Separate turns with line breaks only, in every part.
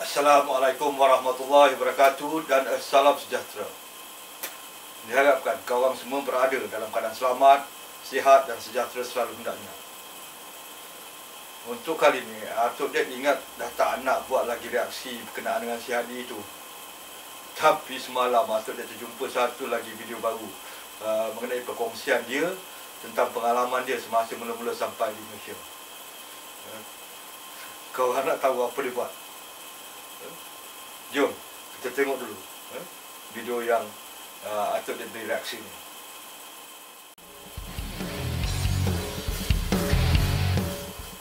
Assalamualaikum warahmatullahi wabarakatuh dan salam sejahtera. Diharapkan kawan semua berada dalam keadaan selamat, sihat dan sejahtera selalu hendaknya. Untuk kali ini, Atuk Dek ingat dah tak nak buat lagi reaksi berkenaan dengan si Hadi itu. Tapi semalam Atuk Dek terjumpa satu lagi video baru mengenai perkongsian dia tentang pengalaman dia semasa mula-mula sampai di Malaysia. Kau nak tahu apa dia buat? Jom kita tengok dulu video yang Atuk Dek beri reaksi ni.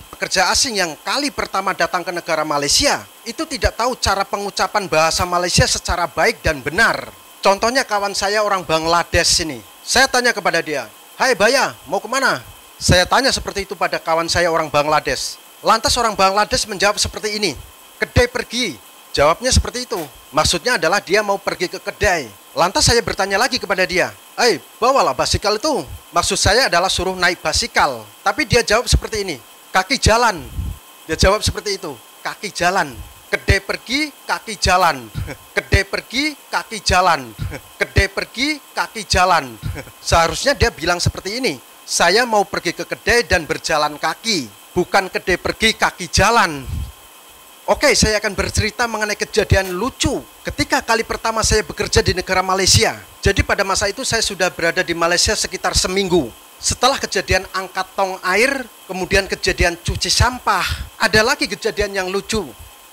Pekerja asing yang kali pertama datang ke negara Malaysia itu tidak tahu cara pengucapan bahasa Malaysia secara baik dan benar. Contohnya kawan saya orang Bangladesh ini. Saya tanya kepada dia, "Hai Baya, mau kemana?" Saya tanya seperti itu pada kawan saya orang Bangladesh. Lantas orang Bangladesh menjawab seperti ini, "Kedai pergi." Jawabnya seperti itu. Maksudnya adalah dia mau pergi ke kedai. Lantas saya bertanya lagi kepada dia, bawalah basikal itu." Maksud saya adalah suruh naik basikal. Tapi dia jawab seperti ini, "Kaki jalan." Dia jawab seperti itu, "Kaki jalan." Kedai pergi, kaki jalan. Kedai pergi, kaki jalan. Kedai pergi, kaki jalan. Seharusnya dia bilang seperti ini, "Saya mau pergi ke kedai dan berjalan kaki, bukan kedai pergi, kaki jalan." Oke, saya akan bercerita mengenai kejadian lucu ketika kali pertama saya bekerja di negara Malaysia. Jadi pada masa itu saya sudah berada di Malaysia sekitar seminggu. Setelah kejadian angkat tong air, kemudian kejadian cuci sampah, ada lagi kejadian yang lucu.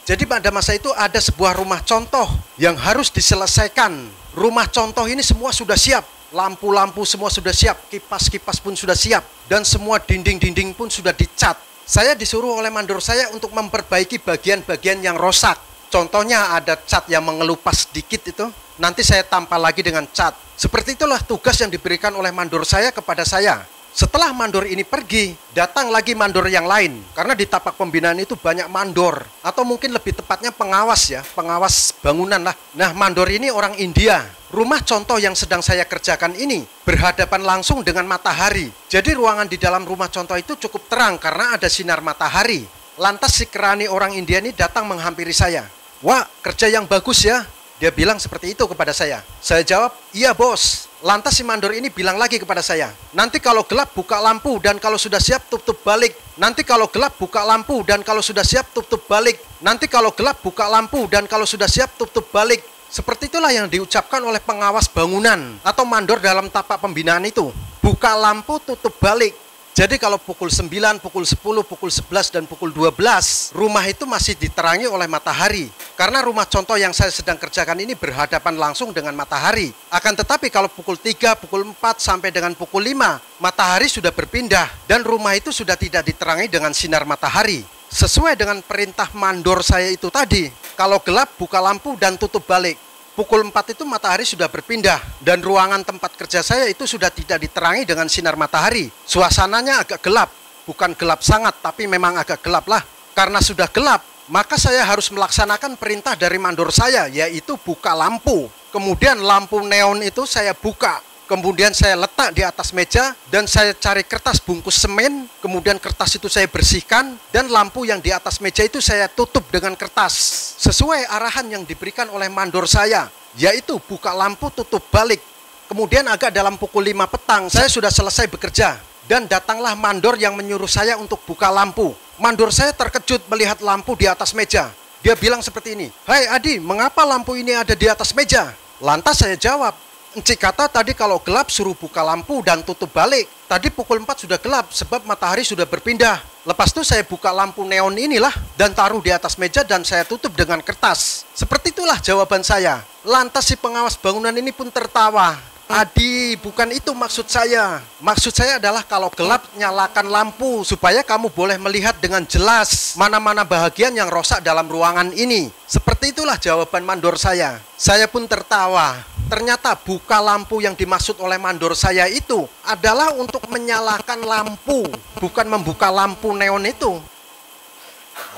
Jadi pada masa itu ada sebuah rumah contoh yang harus diselesaikan. Rumah contoh ini semua sudah siap. Lampu-lampu semua sudah siap, kipas-kipas pun sudah siap, dan semua dinding-dinding pun sudah dicat. Saya disuruh oleh mandor saya untuk memperbaiki bagian-bagian yang rusak. Contohnya ada cat yang mengelupas sedikit itu, nanti saya tampal lagi dengan cat. Seperti itulah tugas yang diberikan oleh mandor saya kepada saya. Setelah mandor ini pergi, datang lagi mandor yang lain. Karena di tapak pembinaan itu banyak mandor, atau mungkin lebih tepatnya pengawas ya, pengawas bangunan lah. Nah, mandor ini orang India. Rumah contoh yang sedang saya kerjakan ini berhadapan langsung dengan matahari. Jadi ruangan di dalam rumah contoh itu cukup terang karena ada sinar matahari. Lantas si kerani orang India ini datang menghampiri saya. "Wah, kerja yang bagus ya." Dia bilang seperti itu kepada saya. Saya jawab, "Iya bos." Lantas si mandor ini bilang lagi kepada saya, "Nanti kalau gelap buka lampu dan kalau sudah siap tutup balik. Nanti kalau gelap buka lampu dan kalau sudah siap tutup balik. Nanti kalau gelap buka lampu dan kalau sudah siap tutup balik." Seperti itulah yang diucapkan oleh pengawas bangunan atau mandor dalam tapak pembinaan itu. Buka lampu, tutup balik. Jadi kalau pukul 9, pukul 10, pukul 11, dan pukul 12, rumah itu masih diterangi oleh matahari. Karena rumah contoh yang saya sedang kerjakan ini berhadapan langsung dengan matahari. Akan tetapi kalau pukul 3, pukul 4, sampai dengan pukul 5, matahari sudah berpindah. Dan rumah itu sudah tidak diterangi dengan sinar matahari. Sesuai dengan perintah mandor saya itu tadi, kalau gelap buka lampu dan tutup balik. Pukul 4 itu matahari sudah berpindah dan ruangan tempat kerja saya itu sudah tidak diterangi dengan sinar matahari. Suasananya agak gelap, bukan gelap sangat tapi memang agak gelap lah. Karena sudah gelap, maka saya harus melaksanakan perintah dari mandor saya, yaitu buka lampu. Kemudian lampu neon itu saya buka. Kemudian saya letak di atas meja dan saya cari kertas bungkus semen. Kemudian kertas itu saya bersihkan dan lampu yang di atas meja itu saya tutup dengan kertas. Sesuai arahan yang diberikan oleh mandor saya, yaitu buka lampu, tutup balik. Kemudian agak dalam pukul 5 petang saya sudah selesai bekerja. Dan datanglah mandor yang menyuruh saya untuk buka lampu. Mandor saya terkejut melihat lampu di atas meja. Dia bilang seperti ini, "Hai Adi, mengapa lampu ini ada di atas meja?" Lantas saya jawab, "Encik kata tadi kalau gelap suruh buka lampu dan tutup balik. Tadi pukul 4 sudah gelap sebab matahari sudah berpindah. Lepas itu saya buka lampu neon inilah dan taruh di atas meja dan saya tutup dengan kertas." Seperti itulah jawaban saya. Lantas si pengawas bangunan ini pun tertawa. "Adi, bukan itu maksud saya. Maksud saya adalah kalau gelap nyalakan lampu supaya kamu boleh melihat dengan jelas mana-mana bahagian yang rusak dalam ruangan ini." Seperti itulah jawaban mandor saya. Saya pun tertawa. Ternyata buka lampu yang dimaksud oleh mandor saya itu adalah untuk menyalakan lampu, bukan membuka lampu neon itu.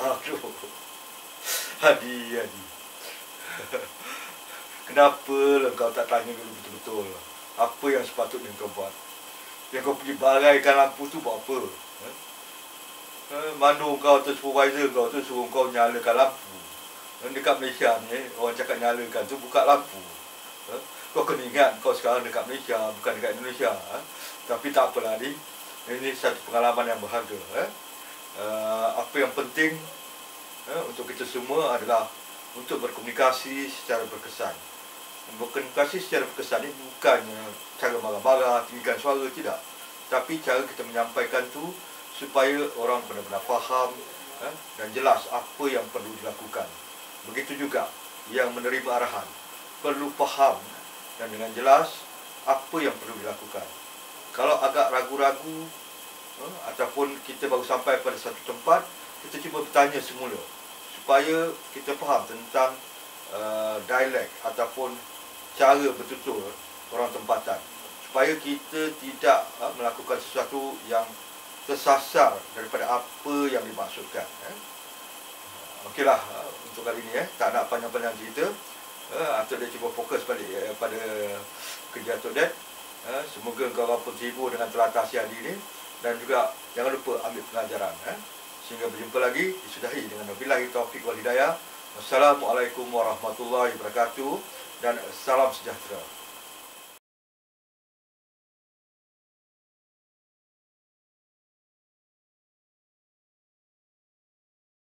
Aduh, Hadi. Kenapa lah kau tak tanya dulu betul-betul apa yang sepatutnya kau buat? Yang kau pergi baraikan lampu tu buat apa? Mandor kau atau supervisor kau tu suruh kau nyalakan lampu. dekat Malaysia ni orang cakap nyalakan tu buka lampu. Kau kena ingat kau sekarang dekat Malaysia, bukan dekat Indonesia. Tapi tak apalah ni. Ini satu pengalaman yang berharga. Apa yang penting untuk kita semua adalah untuk berkomunikasi secara berkesan. Berkomunikasi secara berkesan ni bukannya cara marah-marah, tinggikan suara, tidak. Tapi cara kita menyampaikan tu supaya orang benar-benar faham dan jelas apa yang perlu dilakukan. Begitu juga yang menerima arahan perlu faham dan dengan jelas apa yang perlu dilakukan. Kalau agak ragu-ragu ataupun kita baru sampai pada satu tempat, kita cuba bertanya semula supaya kita faham tentang dialek ataupun cara bertutur orang tempatan, supaya kita tidak melakukan sesuatu yang tersasar daripada apa yang dimaksudkan. Okeylah, untuk kali ini tak nak panjang-panjang cerita. Atuk Dad cuba fokus balik pada kerja Atuk Dad. Semoga korang pun terhibur dengan telatah si Hadi ni, dan juga jangan lupa ambil pelajaran. Sehingga berjumpa lagi, disudahi dengan wabillahi taufiq wal hidayah. Wassalamualaikum warahmatullahi wabarakatuh dan salam sejahtera.